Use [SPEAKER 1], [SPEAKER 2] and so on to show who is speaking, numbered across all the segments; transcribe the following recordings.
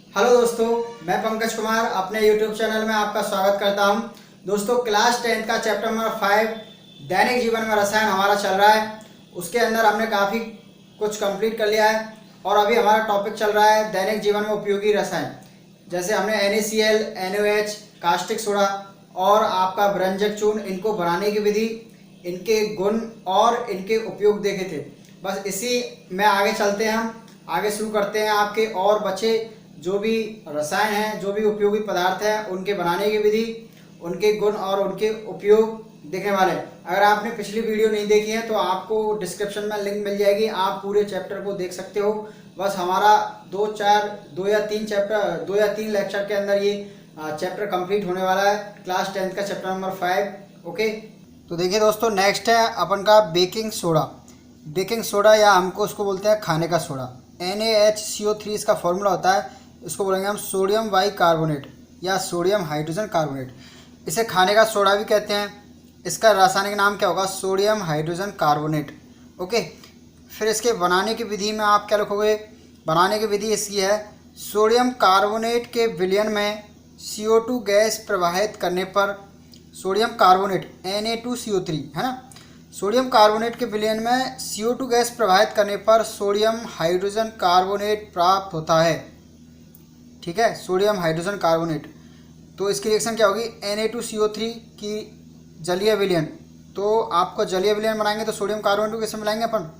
[SPEAKER 1] Hello दोस्तों, मैं पंकज कुमार अपने यूट्यूब चैनल में आपका स्वागत करता हूं। दोस्तों, क्लास 10 का चैप्टर नंबर 5 दैनिक जीवन में रसायन हमारा चल रहा है। उसके अंदर हमने काफ़ी कुछ कंप्लीट कर लिया है और अभी हमारा टॉपिक चल रहा है दैनिक जीवन में उपयोगी रसायन। जैसे हमने NaCl, NaOH, कास्टिक सोडा और आपका व्यंजक चूर्ण, इनको बनाने की विधि, इनके गुण और इनके उपयोग देखे थे। बस इसी में आगे चलते हैं, हम आगे शुरू करते हैं। आपके और बचे जो भी रसायन हैं, जो भी उपयोगी पदार्थ हैं, उनके बनाने की विधि, उनके गुण और उनके उपयोग देखने वाले हैं। अगर आपने पिछली वीडियो नहीं देखी है तो आपको डिस्क्रिप्शन में लिंक मिल जाएगी, आप पूरे चैप्टर को देख सकते हो। बस हमारा दो या तीन लेक्चर के अंदर ये चैप्टर कंप्लीट होने वाला है, क्लास 10 का चैप्टर नंबर 5। ओके, तो देखिए दोस्तों, नेक्स्ट है अपन का बेकिंग सोडा। बेकिंग सोडा या हमको उसको बोलते हैं खाने का सोडा। NaHCO3 इसका फॉर्मूला होता है। इसको बोलेंगे हम सोडियम बाइकार्बोनेट या सोडियम हाइड्रोजन कार्बोनेट। इसे खाने का सोडा भी कहते हैं। इसका रासायनिक नाम क्या होगा? Sodium hydrogen carbonate. ओके, फिर इसके बनाने की विधि में आप क्या लिखोगे? बनाने की विधि इसकी है, सोडियम कार्बोनेट के विलयन में CO2 गैस प्रवाहित करने पर सोडियम कार्बोनेट Na2CO3 है ना, सोडियम कार्बोनेट के विलयन में CO2 गैस प्रवाहित करने पर सोडियम हाइड्रोजन कार्बोनेट प्राप्त होता है। ठीक है, सोडियम हाइड्रोजन कार्बोनेट। तो इसकी रिएक्शन क्या होगी? Na2CO3 की जलीय विलयन। तो आपको जलीय विलयन बनाएंगे तो सोडियम कार्बोनेट को कैसे मिलाएंगे अपन?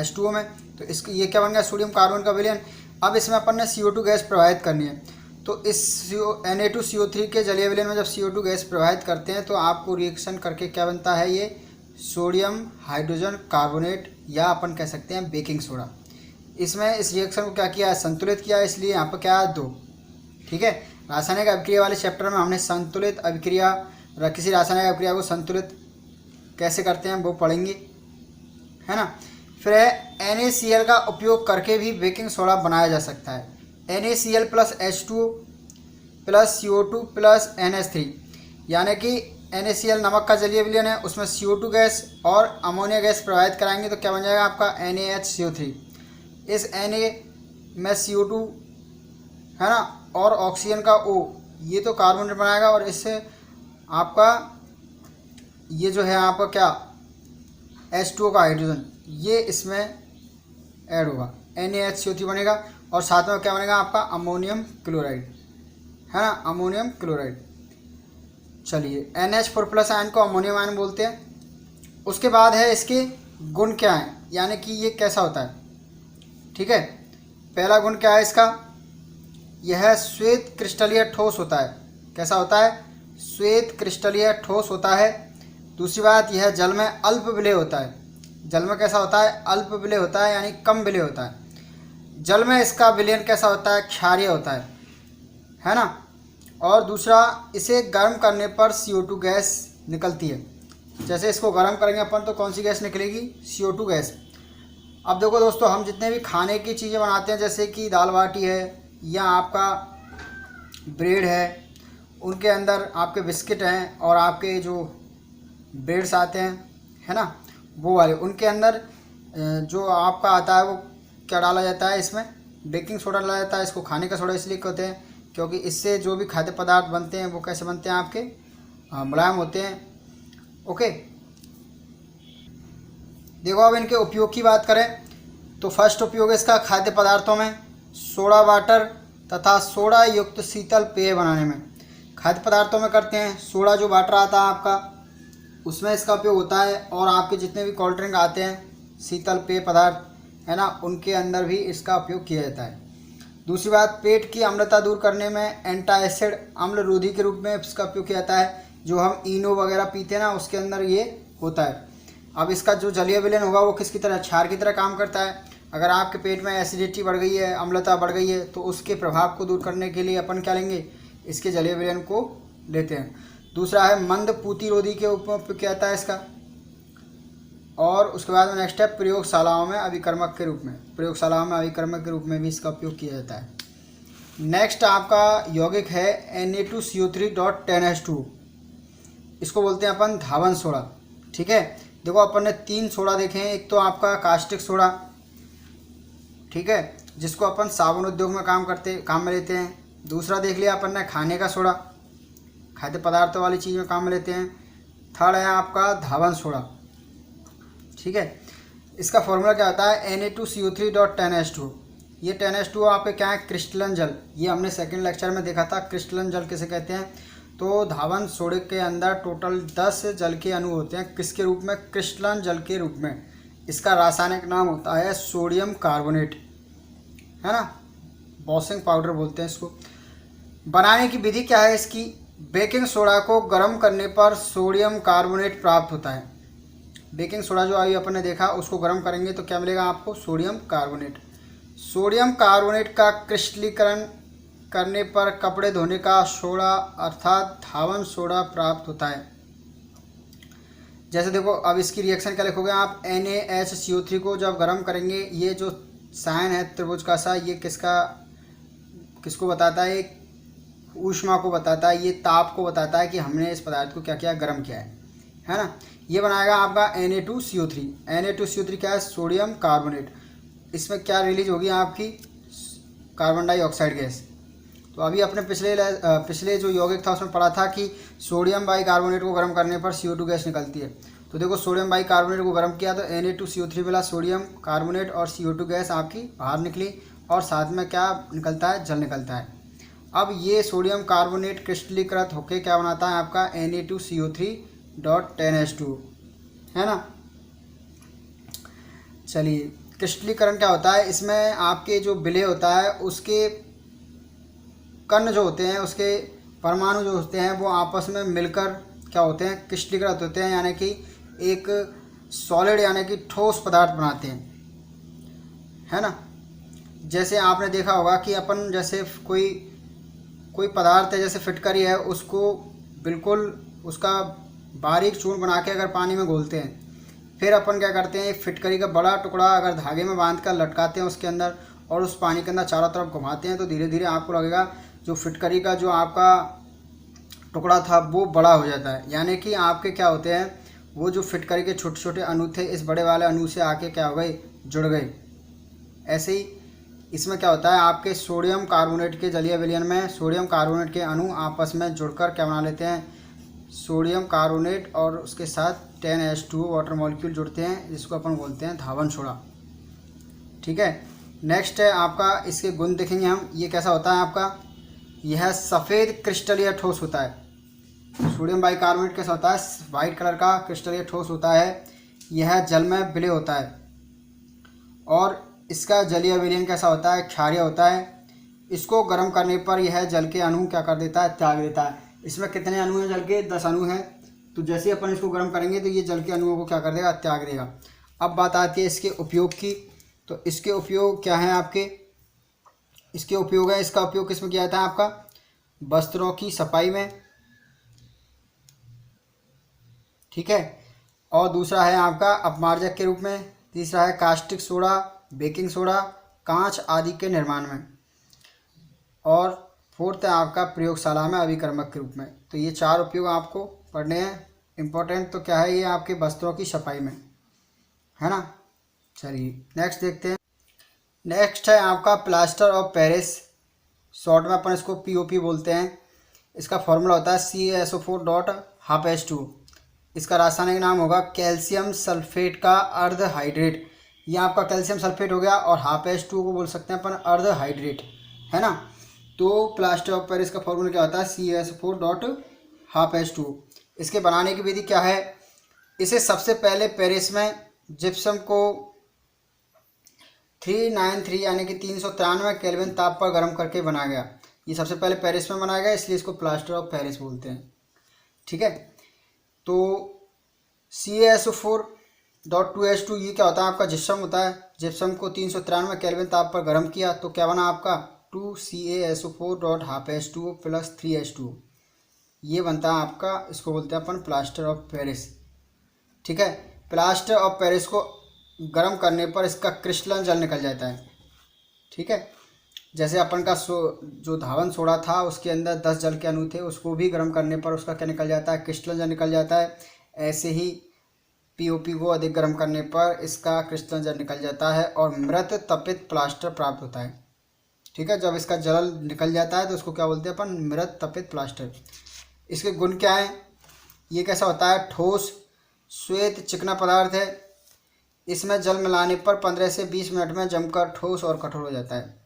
[SPEAKER 1] H2O में। तो इसकी ये क्या बन गया? सोडियम कार्बोनेट का विलयन। अब इसमें अपन ने CO2 गैस प्रवाहित करनी है। तो इस Na2CO3 के जलीय विलयन में जब CO2 गैस प्रवाहित करते हैं तो आपको रिएक्शन करके क्या बनता है? ये सोडियम हाइड्रोजन कार्बोनेट या अपन कह सकते हैं बेकिंग सोडा। इसमें इस रिएक्शन को क्या किया है? संतुलित किया है, इसलिए यहाँ पर क्या है? 2। ठीक है, रासायनिक अभिक्रिया वाले चैप्टर में हमने संतुलित अभिक्रिया, किसी रासायनिक अभिक्रिया को संतुलित कैसे करते हैं वो पढ़ेंगे, है ना। फिर है NaCl का उपयोग करके भी बेकिंग सोडा बनाया जा सकता है। NaCl plus H2O plus CO2 plus NH3, यानी कि NaCl नमक का जलीय विलयन है, उसमें CO2 गैस और अमोनिया गैस प्रवाहित कराएंगे तो क्या बन जाएगा आपका? NaHCO3। इस Na में CO2 है ना और ऑक्सीजन का O, ये तो कार्बोनेट बनाएगा और इससे आपका ये जो है आपका क्या? H2O का हाइड्रोजन, ये इसमें ऐड होगा, NaHCO3 बनेगा और साथ में क्या बनेगा आपका? अमोनियम क्लोराइड, है ना, अमोनियम क्लोराइड। चलिए, NH4 प्लस आयन को अमोनियम आयन बोलते हैं। उसके बाद है इसके गुण क्या हैं, यानी कि ये कैसा होता है। ठीक है, पहला गुण क्या है इसका? यह श्वेत क्रिस्टलीय ठोस होता है। कैसा होता है? श्वेत क्रिस्टलीय ठोस होता है। दूसरी बात, यह जल में अल्प विलेय होता है। जल में कैसा होता है? अल्प विलेय होता है, यानी कम विलेय होता है। जल में इसका विलयन कैसा होता है? क्षारीय होता है ना। और दूसरा, इसे गर्म करने पर CO2 गैस निकलती है। जैसे इसको गर्म करेंगे अपन तो कौन सी गैस निकलेगी? CO2 gas. अब देखो दोस्तों, हम जितने भी खाने की चीज़ें बनाते हैं, जैसे कि दाल बाटी है या आपका ब्रेड है, उनके अंदर आपके बिस्किट हैं और आपके जो ब्रेड्स आते हैं, है ना, वो वाले, उनके अंदर जो आपका आता है वो क्या डाला जाता है? इसमें बेकिंग सोडा डाला जाता है। इसको खाने का सोडा इसलिए कहते हैं क्योंकि इससे जो भी खाद्य पदार्थ बनते हैं वो कैसे बनते हैं? आपके मुलायम होते हैं। ओके, देखो अब इनके उपयोग की बात करें तो फर्स्ट उपयोग इसका खाद्य पदार्थों में, सोडा वाटर तथा सोडा युक्त शीतल पेय बनाने में। खाद्य पदार्थों में करते हैं, सोडा जो वाटर आता है आपका, उसमें इसका उपयोग होता है। और आपके जितने भी कोल्ड ड्रिंक आते हैं, शीतल पेय पदार्थ, है ना, उनके अंदर भी इसका उपयोग किया जाता है। दूसरी बात, पेट की अम्लता दूर करने में एंटासिड अम्ल रोधी के रूप में इसका उपयोग किया जाता है। जो हम इनो वगैरह पीते हैं ना, उसके अंदर ये होता है। अब इसका जो जलीय विलयन होगा वो किसकी तरह? क्षार की तरह काम करता है। अगर आपके पेट में एसिडिटी बढ़ गई है, अम्लता बढ़ गई है, तो उसके प्रभाव को दूर करने के लिए अपन क्या लेंगे? इसके जलीय विलयन को लेते हैं। दूसरा है मंद पूतिरोधी के रूप में उपयोग किया जाता है इसका। और उसके बाद में नेक्स्ट है प्रयोगशालाओं में अभिकर्मक के रूप में। प्रयोगशालाओं में अभिकर्मक के रूप में भी इसका उपयोग किया जाता है। नेक्स्ट आपका यौगिक है Na2CO3.10H2। इसको बोलते हैं अपन धावन सोडा। ठीक है, देखो अपन ने 3 सोडा देखे हैं। एक तो आपका कास्टिक सोडा, ठीक है, जिसको अपन साबुन उद्योग में काम में लेते हैं। दूसरा देख लिया अपन ने खाने का सोडा, खाद्य पदार्थों वाली चीज़ में काम में लेते हैं। थर्ड है आपका धावन सोडा, ठीक है। इसका फॉर्मूला क्या होता है, Na2CO3.10H2। ये 10H2 आपके क्या है, क्रिस्टलन जल। ये हमने सेकंड लेक्चर में देखा था क्रिस्टलन जल किसे कहते हैं। तो धावन सोडे के अंदर टोटल 10 जल के अणु होते हैं, किसके रूप में, क्रिस्टलन जल के रूप में। इसका रासायनिक नाम होता है सोडियम कार्बोनेट, है ना, वॉशिंग पाउडर बोलते हैं इसको। बनाने की विधि क्या है इसकी, बेकिंग सोडा को गर्म करने पर सोडियम कार्बोनेट प्राप्त होता है। बेकिंग सोडा जो अभी अपन ने देखा उसको गर्म करेंगे तो क्या मिलेगा आपको, सोडियम कार्बोनेट। सोडियम कार्बोनेट का क्रिस्टलीकरण करने पर कपड़े धोने का सोडा अर्थात धावन सोडा प्राप्त होता है। जैसे देखो अब इसकी रिएक्शन क्या लिखोगे आप, NaHCO3 को जब गर्म करेंगे, ये जो साइन है त्रिभुज का सा, ये किसको बताता है, ऊष्मा को बताता है, ये ताप को बताता है कि हमने इस पदार्थ को क्या किया, गर्म किया है ना। ये बनाएगा आपका Na2CO3। Na2CO3 क्या है, सोडियम कार्बोनेट। इसमें क्या रिलीज होगी आपकी, कार्बन डाइऑक्साइड गैस। तो अभी अपने पिछले जो यौगिक था उसमें पढ़ा था कि सोडियम बाइकार्बोनेट को गर्म करने पर CO2 गैस निकलती है। तो देखो सोडियम बाइकार्बोनेट को गर्म किया तो Na2CO3 मिला, सोडियम कार्बोनेट और CO2 गैस आपकी बाहर निकली, और साथ में क्या निकलता है, जल निकलता है। अब ये सोडियम कार्बोनेट क्रिस्टलीकृत होकर क्या बनाता है आपका, Na2CO3.10H2, है ना। चलिए, क्रिस्टलीकरण क्या होता है, इसमें आपके जो विलय होता है उसके कण जो होते हैं, उसके परमाणु जो होते हैं वो आपस में मिलकर क्या होते हैं, क्रिस्टलीकृत होते हैं, यानी कि एक सॉलिड यानी कि ठोस पदार्थ बनाते हैं, है ना। जैसे आपने देखा होगा कि अपन जैसे कोई पदार्थ है, जैसे फिटकरी है, उसको बिल्कुल उसका बारीक चूर्ण बना के अगर पानी में घोलते हैं, फिर अपन क्या करते हैं, फिटकरी का बड़ा टुकड़ा अगर धागे में बांध कर लटकाते हैं उसके अंदर, और उस पानी के अंदर चारों तरफ घुमाते हैं, तो धीरे धीरे आपको लगेगा जो फिटकरी का जो आपका टुकड़ा था वो बड़ा हो जाता है। यानी कि आपके क्या होते हैं, वो जो फिटकरी के छोटे छोटे अणु थे इस बड़े वाले अणु से आके क्या हो गए, जुड़ गए। ऐसे ही इसमें क्या होता है, आपके सोडियम कार्बोनेट के जलीय विलयन में सोडियम कार्बोनेट के अणु आपस में जुड़कर क्या बना लेते हैं, सोडियम कार्बोनेट और उसके साथ 10H2 वाटर मॉलिक्यूल जुड़ते हैं, जिसको अपन बोलते हैं धावन सोडा, ठीक है। नेक्स्ट है आपका, इसके गुण देखेंगे हम, ये कैसा होता है आपका, यह सफ़ेद क्रिस्टलीय ठोस होता है। सोडियम बाइकार्बोनेट कैसा होता है, वाइट कलर का क्रिस्टलीय ठोस होता है। यह जल में विलय होता है, और इसका जलीय विलयन कैसा होता है, क्षारीय होता है। इसको गर्म करने पर यह जल के अणु क्या कर देता है, त्याग देता है। इसमें कितने अणु हैं, जल के 10 अणु हैं। तो जैसे अपन इसको गर्म करेंगे तो ये जल के अणुओं को क्या कर देगा, त्याग देगा। अब बात आती है इसके उपयोग की। तो इसके उपयोग क्या हैं आपके, इसके उपयोग है, इसका उपयोग किस में किया जाता है आपका, वस्त्रों की सफाई में, ठीक है। और दूसरा है आपका अपमार्जक के रूप में। तीसरा है कास्टिक सोडा, बेकिंग सोडा, कांच आदि के निर्माण में। और फोर्थ है आपका प्रयोगशाला में अभिकर्मक के रूप में। तो ये 4 उपयोग आपको पढ़ने हैं। इम्पोर्टेंट तो क्या है, ये आपके वस्त्रों की सफाई में, है ना। चलिए नेक्स्ट देखते हैं। नेक्स्ट है आपका प्लास्टर ऑफ पेरिस, शॉर्ट में अपन इसको POP बोलते हैं। इसका फॉर्मूला होता है CaSO4.12H2। इसका रासायनिक नाम होगा कैल्शियम सल्फेट का अर्ध हाइड्रेट। ये आपका कैल्शियम सल्फेट हो गया, और H2 को बोल सकते हैं अपन अर्ध हाइड्रेट, है ना। तो प्लास्टर ऑफ पेरिस का फॉर्मूला क्या होता है, CaSO4.12H2। इसके बनाने की विधि क्या है, इसे सबसे पहले पेरिस में जिप्सम को 393 यानी कि 393 केल्विन ताप पर गर्म करके बनाया गया। ये सबसे पहले पेरिस में बनाया गया, इसलिए इसको प्लास्टर ऑफ पेरिस बोलते हैं, ठीक है। तो CaSO4.2H2 ये क्या होता है आपका, जिप्सम होता है। जिप्सम को 393 केल्विन ताप पर गर्म किया तो क्या बना आपका 2CaSO4.12H2O + 3H2। ये बनता है आपका, इसको बोलते हैं अपन प्लास्टर ऑफ पेरिस, ठीक है। प्लास्टर ऑफ पेरिस को गर्म करने पर इसका क्रिस्टलन जल निकल जाता है, ठीक है। जैसे अपन का जो धावन सोडा था उसके अंदर 10 जल के अणु थे, उसको भी गर्म करने पर उसका क्या निकल जाता है, क्रिस्टलन जल निकल जाता है। ऐसे ही पीओपी को अधिक गर्म करने पर इसका क्रिस्टल जल निकल जाता है और मृत तपित प्लास्टर प्राप्त होता है। ठीक है, जब इसका जल निकल जाता है तो उसको क्या बोलते हैं अपन, मृत तपित प्लास्टर। इसके गुण क्या हैं, ये कैसा होता है, ठोस श्वेत चिकना पदार्थ है। इसमें जल मिलाने पर 15 से 20 मिनट में जमकर ठोस और कठोर हो जाता है।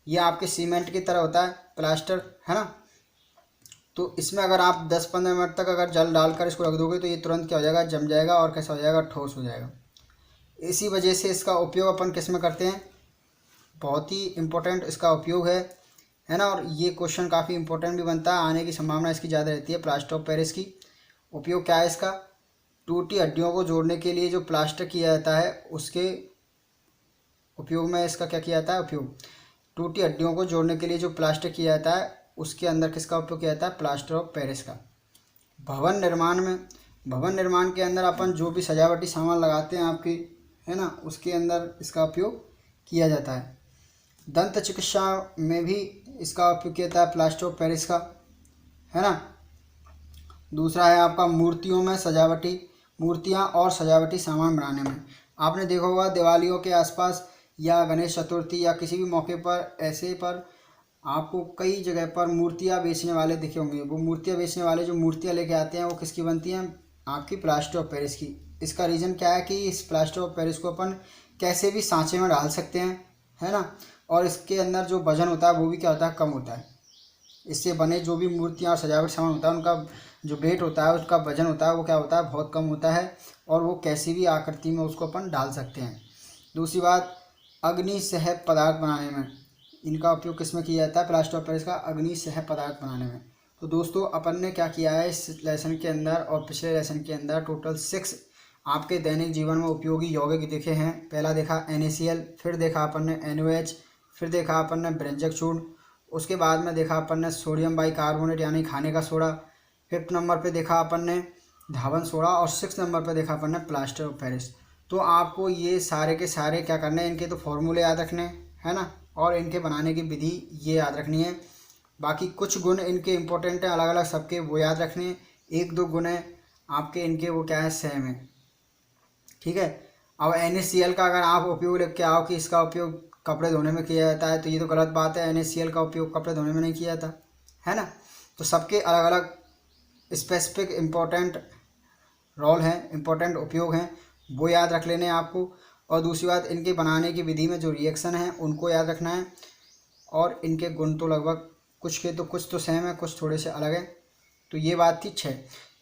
[SPEAKER 1] ये आपके सीमेंट की तरह होता है प्लास्टर, है ना। तो इसमें अगर आप 10-15 मिनट तक अगर जल डालकर इसको रख दोगे तो ये तुरंत क्या हो जाएगा, जम जाएगा और कैसा हो जाएगा, ठोस हो जाएगा। इसी वजह से इसका उपयोग अपन किस में करते हैं, बहुत ही इम्पोर्टेंट इसका उपयोग है ना। और ये क्वेश्चन काफ़ी इंपॉर्टेंट भी बनता है, आने की संभावना इसकी ज़्यादा रहती है। प्लास्टर ऑफ पेरिस की उपयोग क्या है इसका, टूटी हड्डियों को जोड़ने के लिए जो प्लास्टर किया जाता है उसके उपयोग में इसका क्या किया जाता है, उपयोग टूटी हड्डियों को जोड़ने के लिए जो प्लास्टर किया जाता है उसके अंदर किसका उपयोग किया जाता है, प्लास्टर ऑफ पेरिस का। भवन निर्माण में, भवन निर्माण के अंदर अपन जो भी सजावटी सामान लगाते हैं आपकी, है ना, उसके अंदर इसका उपयोग किया जाता है। दंत चिकित्सा में भी इसका उपयोग किया जाता है प्लास्टर ऑफ पेरिस का, है ना। दूसरा है आपका मूर्तियों में सजावटी, मूर्तियाँ और सजावटी सामान बनाने में। आपने देखा होगा दिवालियों के आसपास या गणेश चतुर्थी या किसी भी मौके पर ऐसे पर आपको कई जगह पर मूर्तियाँ बेचने वाले दिखे होंगे। वो मूर्तियाँ बेचने वाले जो मूर्तियाँ लेके आते हैं वो किसकी बनती हैं, आपकी प्लास्टर ऑफ पेरिस की। इसका रीज़न क्या है कि इस प्लास्टर ऑफ पेरिस को अपन कैसे भी सांचे में डाल सकते हैं, है ना। और इसके अंदर जो वजन होता है वो भी क्या होता है, कम होता है। इससे बने जो भी मूर्तियाँ और सजावट सामान होता है उनका जो वेट होता है, उसका वजन होता है, वो क्या होता है, बहुत कम होता है और वो कैसी भी आकृति में उसको अपन डाल सकते हैं। दूसरी बात, अग्निसह पदार्थ बनाने में इनका उपयोग किस में किया जाता है, प्लास्टर ऑफ पेरिस का अग्निसह पदार्थ बनाने में। तो दोस्तों अपन ने क्या किया है इस लेसन के अंदर और पिछले लेसन के अंदर टोटल 6 आपके दैनिक जीवन में उपयोगी यौगिक देखे हैं। पहला देखा NaCl, फिर देखा अपन ने NaOH, फिर देखा अपन ने ब्रंजक चूर्ण, उसके बाद में देखा अपन ने सोडियम बाइकार्बोनेट यानी खाने का सोडा, 5th नंबर पे देखा अपन ने धावन सोडा और 6th नंबर पे देखा अपन ने प्लास्टर ऑफ पेरिस। तो आपको ये सारे के सारे क्या करने हैं, इनके तो फॉर्मूले याद रखने, है ना, और इनके बनाने की विधि ये याद रखनी है। बाकी कुछ गुण इनके इम्पोर्टेंट हैं अलग अलग सबके, वो याद रखने हैं। 1-2 गुण हैं आपके इनके, वो क्या है, सेम है। ठीक है, अब NaCl का अगर आप उपयोग लेके क्या आओ कि इसका उपयोग कपड़े धोने में किया जाता है, तो ये तो गलत बात है। NaCl का उपयोग कपड़े धोने में नहीं किया जाता, है ना। तो सबके अलग अलग स्पेसिफिक इम्पोर्टेंट रोल हैं, इम्पोर्टेंट उपयोग हैं, वो याद रख लेने आपको। और दूसरी बात, इनके बनाने की विधि में जो रिएक्शन है उनको याद रखना है। और इनके गुण तो लगभग कुछ तो सेम है, कुछ थोड़े से अलग है। तो ये बात थी 6।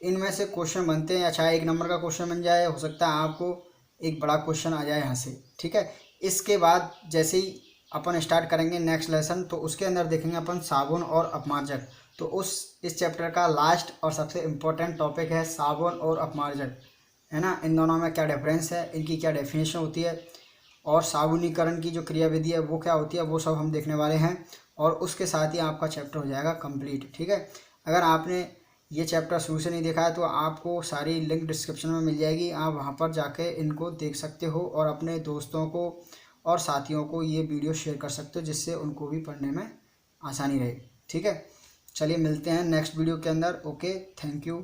[SPEAKER 1] इनमें से क्वेश्चन बनते हैं, या चाहे 1 नंबर का क्वेश्चन बन जाए, हो सकता है आपको एक बड़ा क्वेश्चन आ जाए यहाँ से। ठीक है, इसके बाद जैसे ही अपन स्टार्ट करेंगे नेक्स्ट लेसन, तो उसके अंदर देखेंगे अपन साबुन और अपमार्जक। तो इस चैप्टर का लास्ट और सबसे इम्पोर्टेंट टॉपिक है साबुन और अपमार्जक, है ना। इन दोनों में क्या डिफरेंस है, इनकी क्या डेफिनेशन होती है, और साबुनीकरण की जो क्रियाविधि है वो क्या होती है, वो सब हम देखने वाले हैं। और उसके साथ ही आपका चैप्टर हो जाएगा कंप्लीट। ठीक है, अगर आपने ये चैप्टर शुरू से नहीं देखा है तो आपको सारी लिंक डिस्क्रिप्शन में मिल जाएगी, आप वहाँ पर जाके इनको देख सकते हो और अपने दोस्तों को और साथियों को ये वीडियो शेयर कर सकते हो, जिससे उनको भी पढ़ने में आसानी रहे। ठीक है, चलिए मिलते हैं नेक्स्ट वीडियो के अंदर। Okay, thank you.